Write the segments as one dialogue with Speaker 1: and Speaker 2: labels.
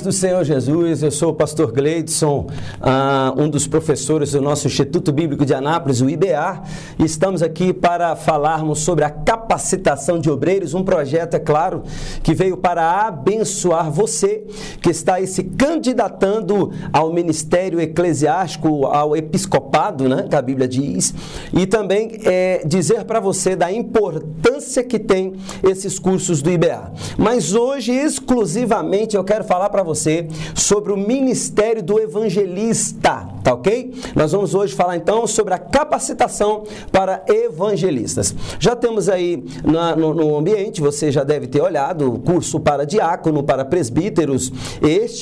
Speaker 1: do Senhor Jesus, eu sou o pastor Gleidson, um dos professores do nosso Instituto Bíblico de Anápolis, o IBA, e estamos aqui para falarmos sobre a capacitação de obreiros, um projeto, é claro, que veio para abençoar você que está aí se candidatando ao ministério eclesiástico, ao episcopado, né, que a Bíblia diz, e também dizer para você da importância que tem esses cursos do IBA. Mas hoje, exclusivamente, eu quero falar para você sobre o ministério do evangelista, tá ok? Nós vamos hoje falar então sobre a capacitação para evangelistas. Já temos aí no ambiente, você já deve ter olhado, o curso para diácono, para presbíteros,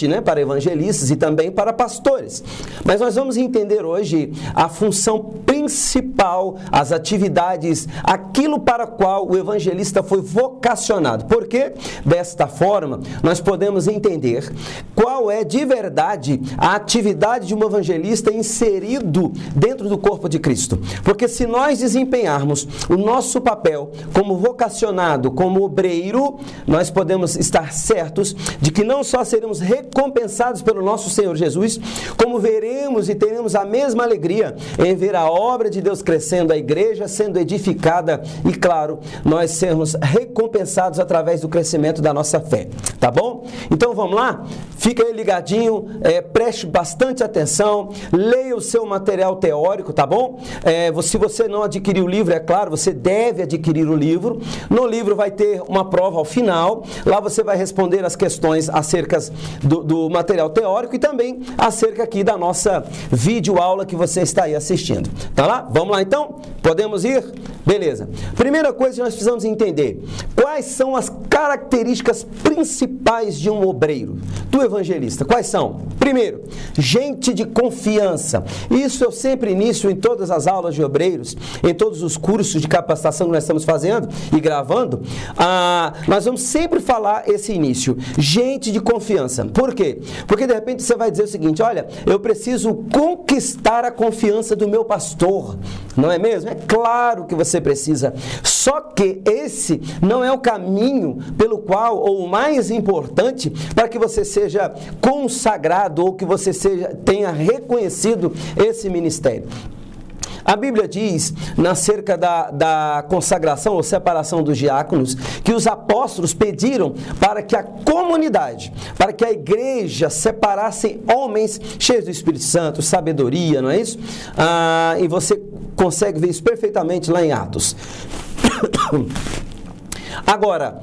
Speaker 1: né, para evangelistas e também para pastores. Mas nós vamos entender hoje a função principal, as atividades, aquilo para qual o evangelista foi vocacionado. Porque desta forma nós podemos entender qual é de verdade a atividade de um evangelista inserido dentro do corpo de Cristo. Porque se nós desempenharmos o nosso papel como vocacionado, como obreiro, nós podemos estar certos de que não só seremos recompensados pelo nosso Senhor Jesus, como veremos e teremos a mesma alegria em ver a obra de Deus crescendo, a igreja sendo edificada e, claro, nós sermos recompensados através do crescimento da nossa fé, tá bom? Então vamos lá? Fica aí ligadinho, preste bastante atenção, leia o seu material teórico, tá bom? Se você não adquiriu o livro, é claro, você deve adquirir o livro. No livro vai ter uma prova ao final, lá você vai responder as questões acerca do material teórico e também acerca aqui da nossa videoaula que você está aí assistindo. Tá lá? Vamos lá então? Podemos ir? Beleza. Primeira coisa que nós precisamos entender, quais são as características principais de um obreiro, do evangelista? Quais são? Primeiro, gente de confiança. Isso eu sempre inicio em todas as aulas de obreiros, em todos os cursos de capacitação que nós estamos fazendo e gravando, nós vamos sempre falar esse início, gente de confiança. Por quê? Porque de repente você vai dizer o seguinte, olha, eu preciso conquistar a confiança do meu pastor, não é mesmo? É claro que você precisa, só que esse não é o caminho pelo qual, ou o mais importante, para que você seja consagrado ou que você tenha reconhecido esse ministério. A Bíblia diz, acerca da consagração ou separação dos diáconos, que os apóstolos pediram para que a comunidade, para que a igreja separasse homens cheios do Espírito Santo, sabedoria, não é isso? E você consegue ver isso perfeitamente lá em Atos. Agora,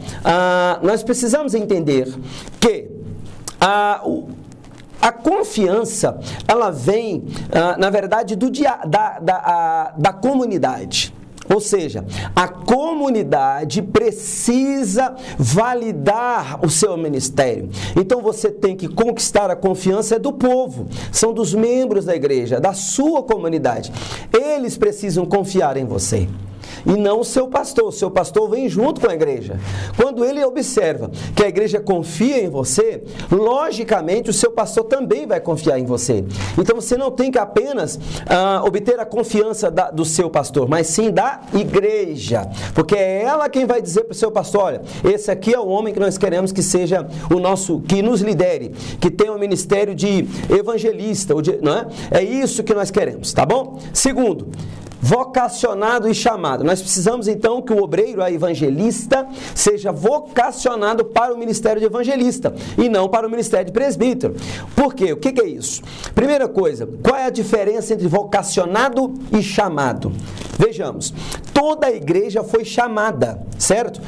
Speaker 1: nós precisamos entender que a confiança, ela vem, na verdade, da comunidade. Ou seja, a comunidade precisa validar o seu ministério. Então você tem que conquistar a confiança do povo, são dos membros da igreja, da sua comunidade. Eles precisam confiar em você. E não o seu pastor vem junto com a igreja. Quando ele observa que a igreja confia em você, logicamente o seu pastor também vai confiar em você. Então você não tem que apenas obter a confiança do seu pastor, mas sim da igreja, porque é ela quem vai dizer para o seu pastor, olha, esse aqui é o homem que nós queremos que seja o nosso, que nos lidere, que tenha o ministério de evangelista, não é? É isso que nós queremos, tá bom? Segundo, vocacionado e chamado. Nós precisamos então que o obreiro, a evangelista, seja vocacionado para o ministério de evangelista e não para o ministério de presbítero. Por quê? O que é isso? Primeira coisa, qual é a diferença entre vocacionado e chamado? Vejamos, toda a igreja foi chamada, certo?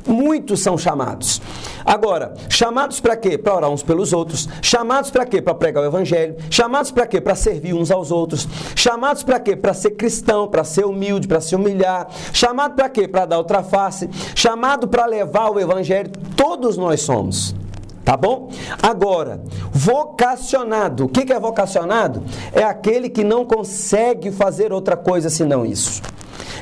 Speaker 1: Muitos são chamados. Agora, chamados para quê? Para orar uns pelos outros. Chamados para quê? Para pregar o evangelho. Chamados para quê? Para servir uns aos outros. Chamados para quê? Para ser cristão, para ser humilde, para se humilhar. Chamado para quê? Para dar outra face. Chamado para levar o evangelho. Todos nós somos. Tá bom? Agora, vocacionado. O que é vocacionado? É aquele que não consegue fazer outra coisa senão isso.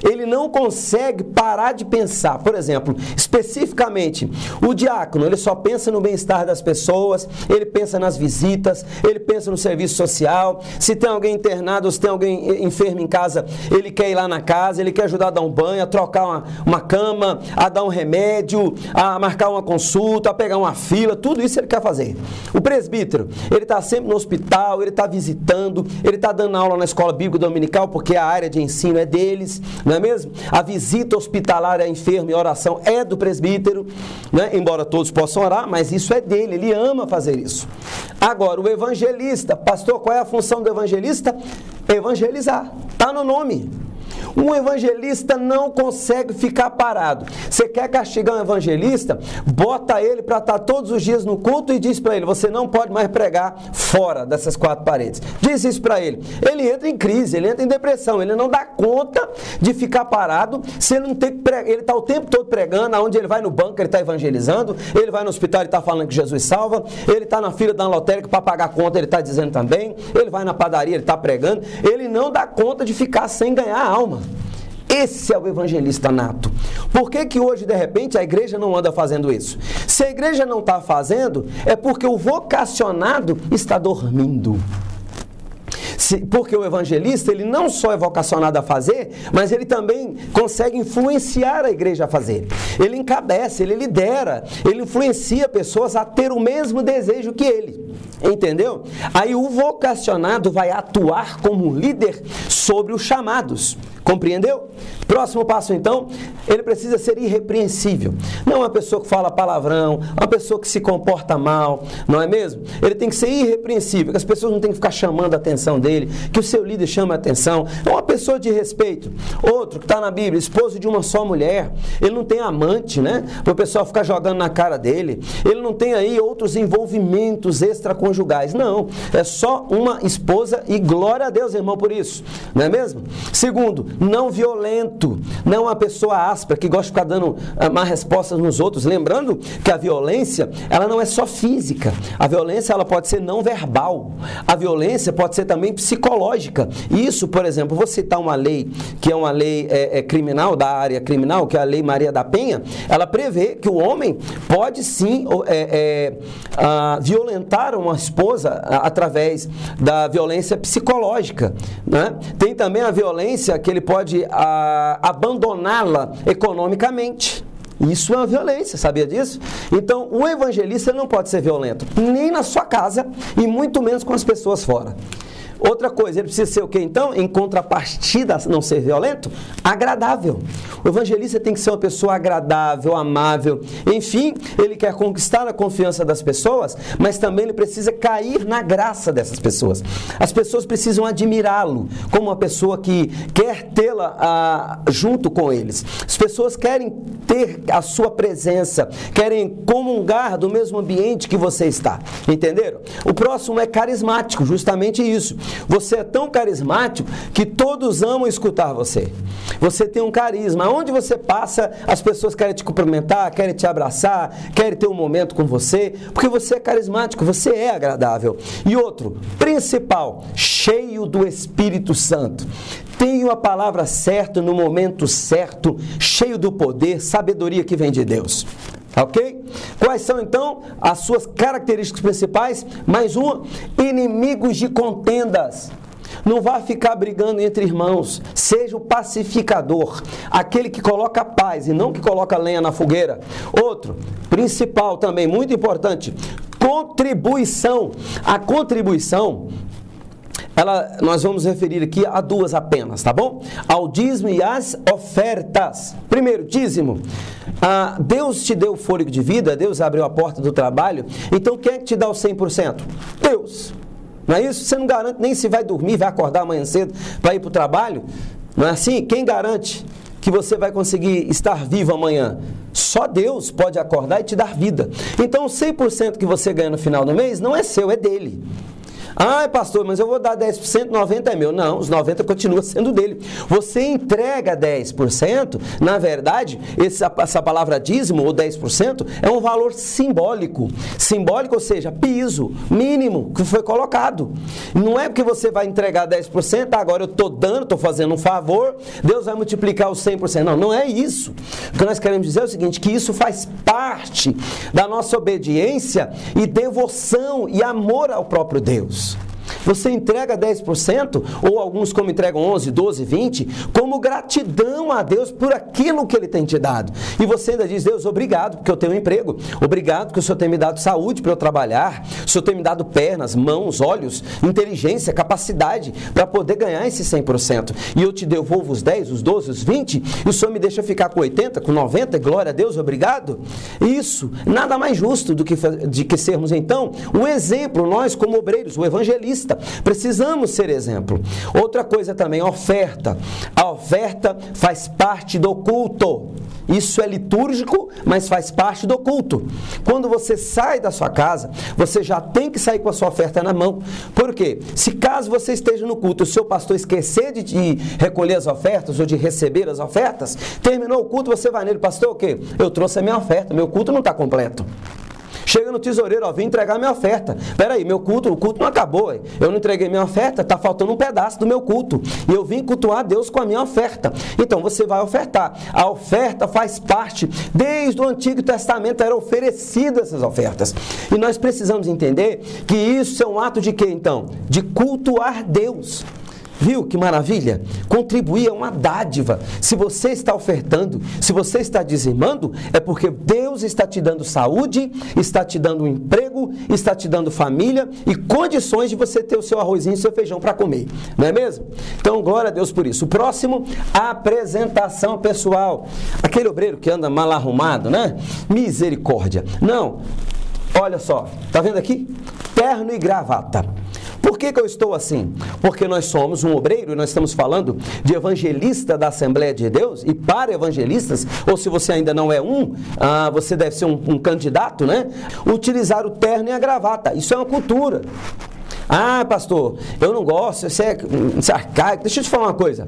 Speaker 1: ele não consegue parar de pensar. Por exemplo, especificamente, o diácono, ele só pensa no bem-estar das pessoas, ele pensa nas visitas, ele pensa no serviço social, se tem alguém internado, se tem alguém enfermo em casa, ele quer ir lá na casa, ele quer ajudar a dar um banho, a trocar uma cama, a dar um remédio, a marcar uma consulta, a pegar uma fila, tudo isso ele quer fazer. O presbítero, ele está sempre no hospital, ele está visitando, ele está dando aula na escola bíblica dominical, porque a área de ensino é deles, não é mesmo? A visita hospitalar a enfermo e oração é do presbítero, né? Embora todos possam orar, mas isso é dele, ele ama fazer isso. Agora, o evangelista, pastor, qual é a função do evangelista? Evangelizar, está no nome. Um evangelista não consegue ficar parado. Você quer castigar um evangelista? Bota ele para estar todos os dias no culto e diz para ele, você não pode mais pregar fora dessas 4 paredes. Diz isso para ele. Ele entra em crise, ele entra em depressão, ele não dá conta de ficar parado, se ele não tem que pregar. Ele está o tempo todo pregando, aonde ele vai no banco, ele está evangelizando, ele vai no hospital, ele está falando que Jesus salva, ele está na fila da lotérica para pagar a conta, ele está dizendo também, ele vai na padaria, ele está pregando, ele não dá conta de ficar sem ganhar a alma. Esse é o evangelista nato. Por que hoje, de repente, a igreja não anda fazendo isso? Se a igreja não está fazendo, é porque o vocacionado está dormindo. Porque o evangelista, ele não só é vocacionado a fazer, mas ele também consegue influenciar a igreja a fazer. Ele encabeça, ele lidera, ele influencia pessoas a ter o mesmo desejo que ele. Entendeu? Aí o vocacionado vai atuar como líder sobre os chamados. Compreendeu? Próximo passo, então, ele precisa ser irrepreensível. Não uma pessoa que fala palavrão, uma pessoa que se comporta mal, não é mesmo? Ele tem que ser irrepreensível, que as pessoas não têm que ficar chamando a atenção dele, que o seu líder chame a atenção. É uma pessoa de respeito. Outro que está na Bíblia, esposo de uma só mulher, ele não tem amante, né? Para o pessoal ficar jogando na cara dele. Ele não tem aí outros envolvimentos extraconjugais. Não, é só uma esposa e glória a Deus, irmão, por isso. Não é mesmo? Segundo, não violento, não uma pessoa áspera que gosta de ficar dando má respostas nos outros. Lembrando que a violência, ela não é só física. A violência, ela pode ser não verbal. A violência pode ser também psicológica. Isso, por exemplo, vou citar uma lei, que é uma lei criminal, da área criminal, que é a Lei Maria da Penha. Ela prevê que o homem pode sim violentar uma esposa através da violência psicológica, né? Tem também a violência que ele pode abandoná-la economicamente. Isso é uma violência, sabia disso? Então, o evangelista não pode ser violento, nem na sua casa e muito menos com as pessoas fora. Outra coisa, ele precisa ser o quê então? Em contrapartida a não ser violento? Agradável. O evangelista tem que ser uma pessoa agradável, amável. Enfim, ele quer conquistar a confiança das pessoas, mas também ele precisa cair na graça dessas pessoas. As pessoas precisam admirá-lo como uma pessoa que quer tê-la junto com eles. As pessoas querem ter a sua presença, querem comungar do mesmo ambiente que você está. Entenderam? O próximo é carismático, justamente isso. Você é tão carismático que todos amam escutar você. Você tem um carisma. Onde você passa, as pessoas querem te cumprimentar, querem te abraçar, querem ter um momento com você, porque você é carismático, você é agradável. E outro, principal, cheio do Espírito Santo. Tenho a palavra certa no momento certo, cheio do poder, sabedoria que vem de Deus. Ok? Quais são então as suas características principais? Mais uma, inimigos de contendas. Não vá ficar brigando entre irmãos. Seja o pacificador, aquele que coloca paz e não que coloca lenha na fogueira. Outro, principal também, muito importante, contribuição. A contribuição, nós vamos referir aqui a 2 apenas, tá bom? Ao dízimo e às ofertas. Primeiro, dízimo. Deus te deu fôlego de vida, Deus abriu a porta do trabalho, então quem é que te dá o 100%? Deus. Não é isso? Você não garante nem se vai dormir, vai acordar amanhã cedo para ir para o trabalho. Não é assim? Quem garante que você vai conseguir estar vivo amanhã? Só Deus pode acordar e te dar vida. Então, o 100% que você ganha no final do mês não é seu, é dele. Ah, pastor, mas eu vou dar 10%, 90% é meu. Não, os 90% continua sendo dele. Você entrega 10%, na verdade, essa palavra dízimo ou 10% é um valor simbólico. Simbólico, ou seja, piso, mínimo, que foi colocado. Não é porque você vai entregar 10%, agora eu estou dando, estou fazendo um favor, Deus vai multiplicar os 100%. Não, não é isso. O que nós queremos dizer é o seguinte, que isso faz parte da nossa obediência e devoção e amor ao próprio Deus. Você entrega 10%, ou alguns como entregam 11, 12, 20, como gratidão a Deus por aquilo que Ele tem te dado. E você ainda diz, Deus, obrigado porque eu tenho um emprego, obrigado porque o Senhor tem me dado saúde para eu trabalhar, o Senhor tem me dado pernas, mãos, olhos, inteligência, capacidade para poder ganhar esse 100%. E eu te devolvo os 10, os 12, os 20, e o Senhor me deixa ficar com 80, com 90, glória a Deus, obrigado. Isso, nada mais justo do que sermos então um exemplo, nós como obreiros, o evangelista, precisamos ser exemplo. Outra coisa também, oferta. A oferta faz parte do culto. Isso é litúrgico, mas faz parte do culto. Quando você sai da sua casa, você já tem que sair com a sua oferta na mão. Por quê? Se caso você esteja no culto, o seu pastor esquecer de recolher as ofertas ou de receber as ofertas, terminou o culto, você vai nele, pastor, o quê? Eu trouxe a minha oferta, meu culto não está completo. Chega no tesoureiro, ó, vim entregar minha oferta. Peraí, o culto não acabou. Eu não entreguei minha oferta, está faltando um pedaço do meu culto. E eu vim cultuar a Deus com a minha oferta. Então você vai ofertar. A oferta faz parte, desde o Antigo Testamento eram oferecidas essas ofertas. E nós precisamos entender que isso é um ato de quê, então? De cultuar Deus. Viu que maravilha? Contribuir é uma dádiva. Se você está ofertando, se você está dizimando, é porque Deus está te dando saúde, está te dando um emprego, está te dando família e condições de você ter o seu arrozinho e o seu feijão para comer. Não é mesmo? Então, glória a Deus por isso. O próximo, apresentação pessoal. Aquele obreiro que anda mal arrumado, né? Misericórdia. Não. Olha só, tá vendo aqui? Terno e gravata. Por que eu estou assim? Porque nós somos um obreiro e nós estamos falando de evangelista da Assembleia de Deus e para evangelistas, ou se você ainda não é você deve ser um candidato, né? Utilizar o terno e a gravata. Isso é uma cultura. Ah, pastor, eu não gosto, isso é arcaico. Deixa eu te falar uma coisa.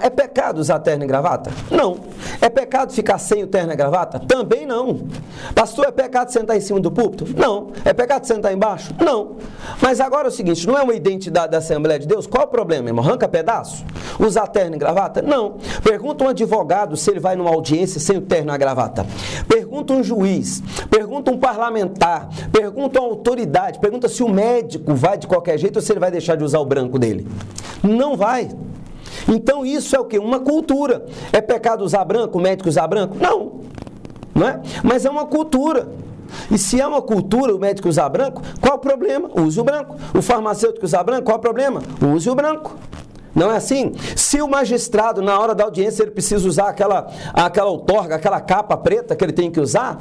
Speaker 1: É pecado usar terno e gravata? Não. É pecado ficar sem o terno e gravata? Também não. Pastor, é pecado sentar em cima do púlpito? Não. É pecado sentar embaixo? Não. Mas agora é o seguinte, não é uma identidade da Assembleia de Deus? Qual é o problema, irmão? Arranca pedaço? Usar terno e gravata? Não. Pergunta um advogado se ele vai numa audiência sem o terno e a gravata. Pergunta um juiz. Pergunta um parlamentar. Pergunta uma autoridade. Pergunta se o médico vai de qualquer jeito ou se ele vai deixar de usar o branco dele. Não vai. Então isso é o quê? Uma cultura. É pecado usar branco, o médico usar branco? Não. Não é? Mas é uma cultura. E se é uma cultura o médico usar branco, qual o problema? Use o branco. O farmacêutico usar branco, qual o problema? Use o branco. Não é assim? Se o magistrado, na hora da audiência, ele precisa usar aquela outorga, aquela capa preta que ele tem que usar,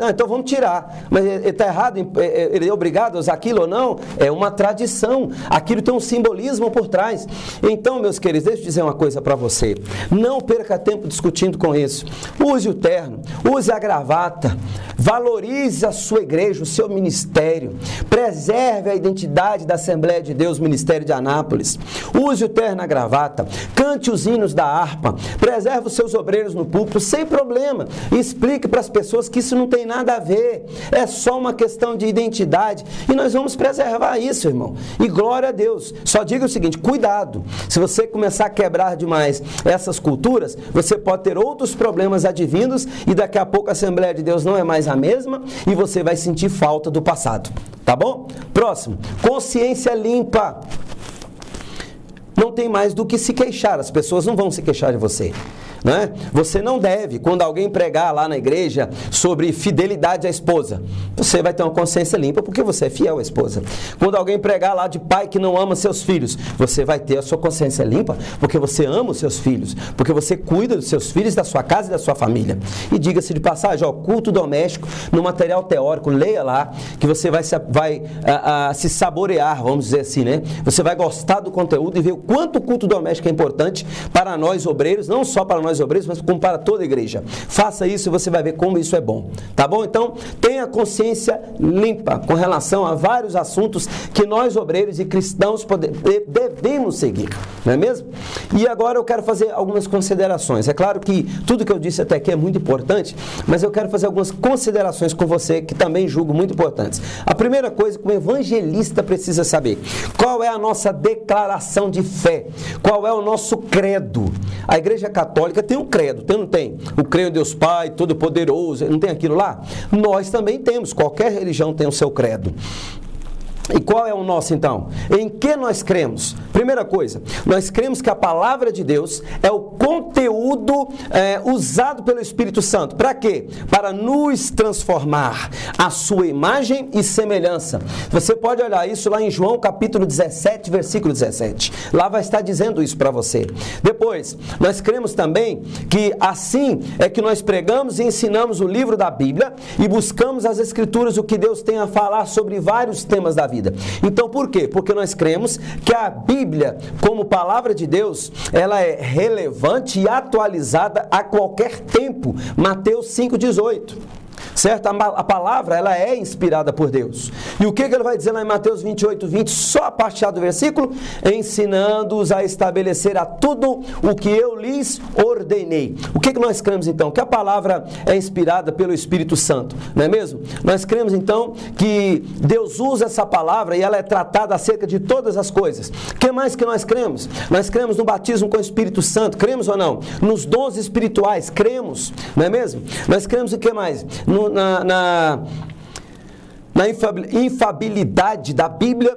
Speaker 1: então vamos tirar. Mas ele está errado, ele é obrigado a usar aquilo ou não? É uma tradição. Aquilo tem um simbolismo por trás. Então, meus queridos, deixa eu dizer uma coisa para você. Não perca tempo discutindo com isso. Use o terno, use a gravata, valorize a sua igreja, o seu ministério, preserve a identidade da Assembleia de Deus, Ministério de Anápolis. Use o terno na gravata, cante os hinos da harpa, preserve os seus obreiros no púlpito, sem problema. Explique para as pessoas que isso não tem nada a ver, é só uma questão de identidade e nós vamos preservar isso, irmão. E glória a Deus. Só diga o seguinte, cuidado, se você começar a quebrar demais essas culturas, você pode ter outros problemas advindos e daqui a pouco a Assembleia de Deus não é mais a mesma e você vai sentir falta do passado, tá bom? Próximo, consciência limpa. Não tem mais do que se queixar, as pessoas não vão se queixar de você. Né? Você não deve, quando alguém pregar lá na igreja sobre fidelidade à esposa, você vai ter uma consciência limpa porque você é fiel à esposa. Quando alguém pregar lá de pai que não ama seus filhos, você vai ter a sua consciência limpa porque você ama os seus filhos, porque você cuida dos seus filhos, da sua casa e da sua família. E diga-se de passagem, ó, culto doméstico, no material teórico, leia lá, que você vai se saborear, vamos dizer assim, né? Você vai gostar do conteúdo e ver o quanto o culto doméstico é importante para nós obreiros, não só para nós obreiros, mas como para toda a igreja. Faça isso e você vai ver como isso é bom, tá bom? Então, tenha consciência limpa com relação a vários assuntos que nós obreiros e cristãos devemos seguir, não é mesmo? E agora eu quero fazer algumas considerações. É claro que tudo que eu disse até aqui é muito importante, mas eu quero fazer algumas considerações com você que também julgo muito importantes. A primeira coisa que o evangelista precisa saber: qual é a nossa declaração de fé? Qual é o nosso credo? A Igreja Católica tem um credo, tem ou não tem? O creio em Deus Pai, Todo-Poderoso, não tem aquilo lá? Nós também temos, qualquer religião tem o seu credo. E qual é o nosso então? Em que nós cremos? Primeira coisa, nós cremos que a palavra de Deus é o conteúdo usado pelo Espírito Santo. Para quê? Para nos transformar à sua imagem e semelhança. Você pode olhar isso lá em João capítulo 17, versículo 17. Lá vai estar dizendo isso para você. Depois, nós cremos também que assim é que nós pregamos e ensinamos o livro da Bíblia e buscamos as Escrituras, o que Deus tem a falar sobre vários temas da vida. Então, por quê? Porque nós cremos que a Bíblia, como palavra de Deus, ela é relevante e atualizada a qualquer tempo. Mateus 5,18. Certo? A palavra, ela é inspirada por Deus. E o que ele vai dizer lá em Mateus 28:20, só a parte do versículo? Ensinando-os a estabelecer a tudo o que eu lhes ordenei. O que nós cremos então? Que a palavra é inspirada pelo Espírito Santo, não é mesmo? Nós cremos então que Deus usa essa palavra e ela é tratada acerca de todas as coisas. O que mais que nós cremos? Nós cremos no batismo com o Espírito Santo, cremos ou não? Nos dons espirituais, cremos, não é mesmo? Nós cremos o que mais? Na infabilidade da Bíblia,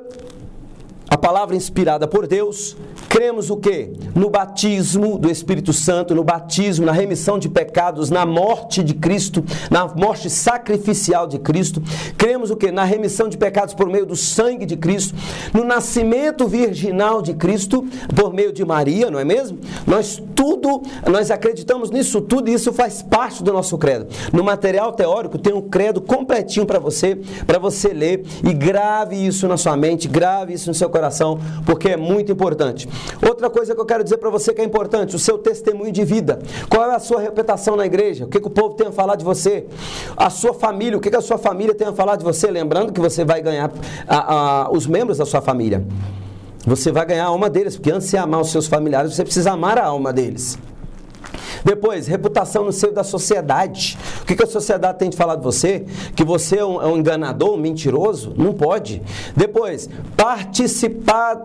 Speaker 1: a palavra inspirada por Deus. Cremos o quê? No batismo do Espírito Santo, no batismo, na remissão de pecados, na morte de Cristo, na morte sacrificial de Cristo. Cremos o quê? Na remissão de pecados por meio do sangue de Cristo, no nascimento virginal de Cristo, por meio de Maria, não é mesmo? Nós acreditamos nisso tudo e isso faz parte do nosso credo. No material teórico tem um credo completinho para você ler, e grave isso na sua mente, grave isso no seu coração, porque é muito importante. Outra coisa que eu quero dizer para você que é importante: o seu testemunho de vida. Qual é a sua reputação na igreja? O que o povo tem a falar de você? A sua família, o que a sua família tem a falar de você? Lembrando que você vai ganhar os membros da sua família. Você vai ganhar a alma deles, porque antes de amar os seus familiares, você precisa amar a alma deles. Depois, reputação no seio da sociedade. O que a sociedade tem de falar de você? Que você é um enganador, um mentiroso? Não pode. Depois, participar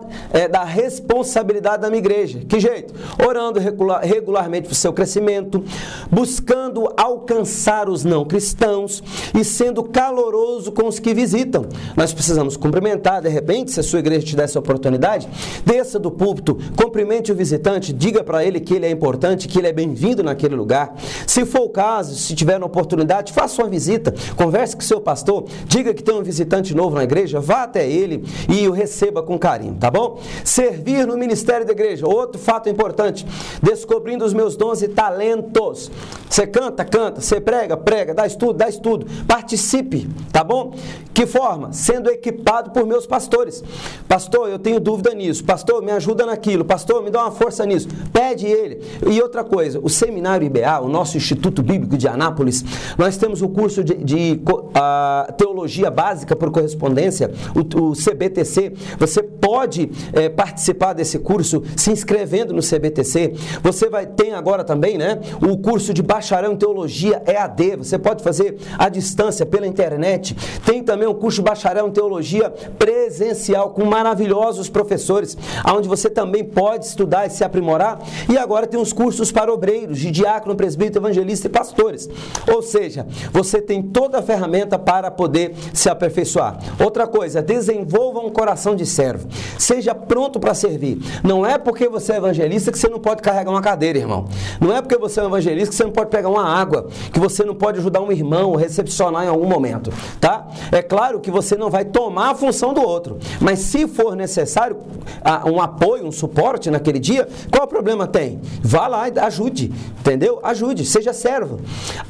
Speaker 1: da responsabilidade da minha igreja. Que jeito? Orando regularmente para o seu crescimento, buscando alcançar os não cristãos e sendo caloroso com os que visitam. Nós precisamos cumprimentar, de repente, se a sua igreja te der essa oportunidade, desça do púlpito, cumprimente o visitante, diga para ele que ele é importante, que ele é bem-vindo naquele lugar. Se for o caso, se tiver uma oportunidade, faça uma visita, converse com o seu pastor, diga que tem um visitante novo na igreja, vá até ele e o receba com carinho, tá bom? Servir no ministério da igreja, outro fato importante: descobrindo os meus dons e talentos. Você canta, você prega, dá estudo, participe, tá bom? Que forma? Sendo equipado por meus pastores. Pastor, eu tenho dúvida nisso, pastor, me ajuda naquilo, pastor, me dá uma força nisso, pede ele. E outra coisa, o Seminário IBA, o nosso Instituto Bíblico de Anápolis, nós temos o curso de Teologia Básica por Correspondência, o CBTC. Você pode participar desse curso se inscrevendo no CBTC. Você tem agora também, né, o curso de Bacharel em Teologia EAD. Você pode fazer à distância pela internet. Tem também o curso de Bacharel em Teologia presencial com maravilhosos professores, onde você também pode estudar e se aprimorar. E agora tem os cursos para obreiros, de diácono, presbítero, evangelista e pastores. Ou seja, você tem toda a ferramenta para poder se aperfeiçoar. Outra coisa, desenvolva um coração de servo. Seja pronto para servir. Não é porque você é evangelista que você não pode carregar uma cadeira, irmão. Não é porque você é um evangelista que você não pode pegar uma água, que você não pode ajudar um irmão, recepcionar em algum momento, tá? É claro que você não vai tomar a função do outro, mas se for necessário um apoio, um suporte naquele dia, qual o problema tem? Vá lá e ajude. entendeu? Ajude, seja servo.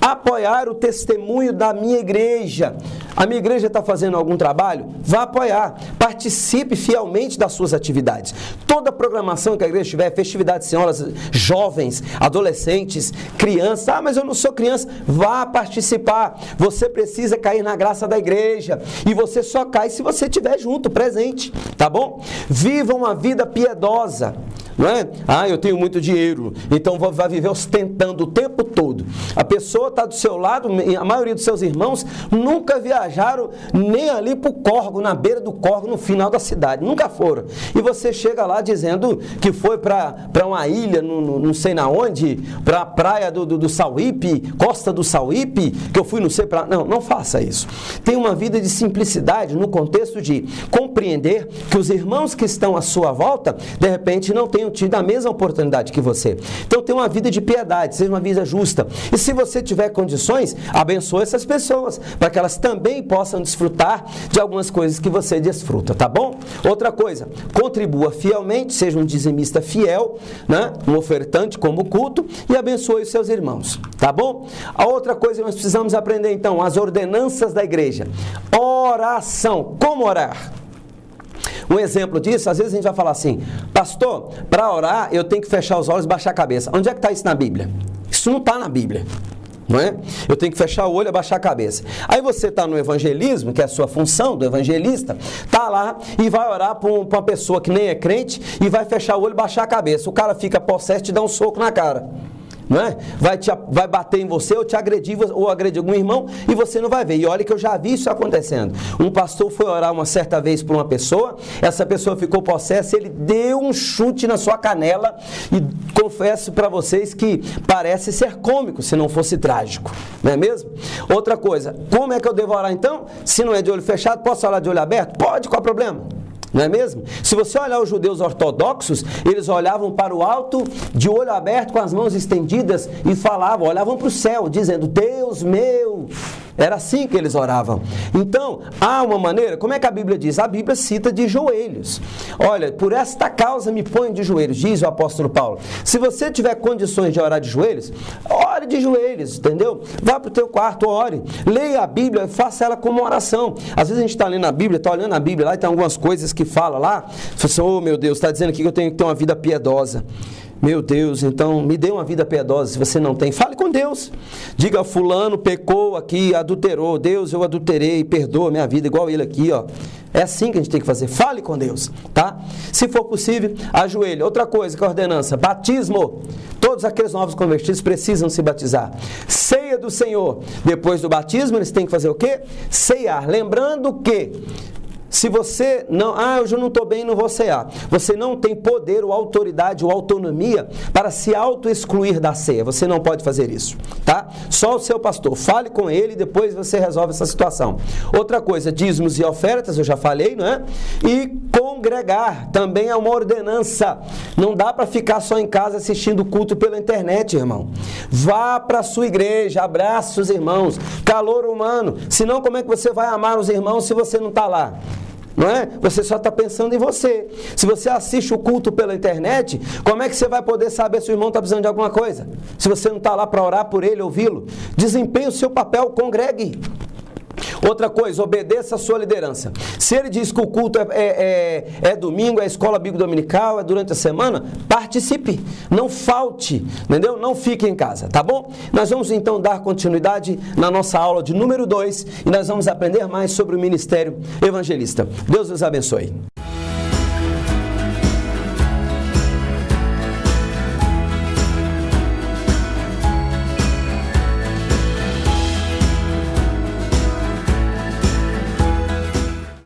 Speaker 1: Apoiar o testemunho da minha igreja. A minha igreja está fazendo algum trabalho? Vá apoiar. Participe fielmente das suas atividades. Toda a programação que a igreja tiver, festividades, senhoras, jovens, adolescentes, crianças. Ah, mas eu não sou criança. Vá participar. Você precisa cair na graça da igreja. E você só cai se você estiver junto, presente. Tá bom? Viva uma vida piedosa. Não é? Ah, eu tenho muito dinheiro, então vai viver ostentando o tempo todo. A pessoa está do seu lado, a maioria dos seus irmãos nunca viajaram nem ali para o córrego, na beira do córrego, no final da cidade, nunca foram. E você chega lá dizendo que foi para uma ilha, não sei na onde, para a praia do Sauípe, costa do Sauípe, que eu fui não sei para... Não faça isso. Tenha uma vida de simplicidade no contexto de compreender que os irmãos que estão à sua volta, de repente, não tenham tido a mesma oportunidade que você. Então, tenha uma vida de piedade, seja uma vida justa. E se você tiver condições, abençoe essas pessoas, para que elas também possam desfrutar de algumas coisas que você desfruta, tá bom? Outra coisa, contribua fielmente, seja um dizimista fiel, né? Um ofertante como culto, e abençoe os seus irmãos, tá bom? A outra coisa que nós precisamos aprender, então, as ordenanças da igreja. Oração. Como orar? Um exemplo disso, às vezes a gente vai falar assim, pastor, para orar eu tenho que fechar os olhos e baixar a cabeça. Onde é que está isso na Bíblia? Isso não está na Bíblia, não é? Eu tenho que fechar o olho e baixar a cabeça. Aí você está no evangelismo, que é a sua função do evangelista, está lá e vai orar para uma pessoa que nem é crente e vai fechar o olho e baixar a cabeça. O cara fica possesso e te dá um soco na cara. Não é? Vai bater em você ou te agredir ou agredir algum irmão e você não vai ver. E olha que eu já vi isso acontecendo. Um pastor foi orar uma certa vez por uma pessoa, essa pessoa ficou possessa, ele deu um chute na sua canela e confesso para vocês que parece ser cômico se não fosse trágico. Não é mesmo? Outra coisa, como é que eu devo orar então? Se não é de olho fechado, posso orar de olho aberto? Pode, qual é o problema? Não é mesmo? Se você olhar os judeus ortodoxos, eles olhavam para o alto, de olho aberto, com as mãos estendidas e falavam, olhavam para o céu, dizendo, Deus meu. Era assim que eles oravam. Então, há uma maneira, como é que a Bíblia diz? A Bíblia cita de joelhos. Olha, por esta causa me ponho de joelhos, diz o apóstolo Paulo. Se você tiver condições de orar de joelhos, ore de joelhos, entendeu? Vá para o teu quarto, ore. Leia a Bíblia, faça ela como oração. Às vezes a gente está lendo a Bíblia, está olhando a Bíblia lá e tem algumas coisas que fala lá. Você fala assim, oh meu Deus, está dizendo aqui que eu tenho que ter uma vida piedosa. Meu Deus, então me dê uma vida piedosa. Se você não tem, fale com Deus. Diga, fulano pecou aqui, adulterou. Deus, eu adulterei, perdoa minha vida, igual ele aqui, ó. É assim que a gente tem que fazer. Fale com Deus, tá? Se for possível, ajoelhe. Outra coisa que é ordenança, batismo. Todos aqueles novos convertidos precisam se batizar. Ceia do Senhor. Depois do batismo, eles têm que fazer o quê? Ceiar. Lembrando que se você não, eu já não estou bem, não vou cear. Você não tem poder ou autoridade ou autonomia para se auto-excluir da ceia. Você não pode fazer isso, tá? Só o seu pastor. Fale com ele e depois você resolve essa situação. Outra coisa, dízimos e ofertas, eu já falei, não é? E congregar também é uma ordenança. Não dá para ficar só em casa assistindo culto pela internet, irmão. Vá para a sua igreja, abraça os irmãos. Calor humano. Senão, como é que você vai amar os irmãos se você não está lá? Não é? Você só está pensando em você. Se você assiste o culto pela internet, como é que você vai poder saber se o irmão está precisando de alguma coisa? Se você não está lá para orar por ele, ouvi-lo. Desempenhe o seu papel, congregue. Outra coisa, obedeça a sua liderança. Se ele diz que o culto é domingo, é escola bíblica dominical, é durante a semana, participe, não falte, entendeu? Não fique em casa, tá bom? Nós vamos então dar continuidade na nossa aula de número 2 e nós vamos aprender mais sobre o ministério evangelista. Deus nos abençoe.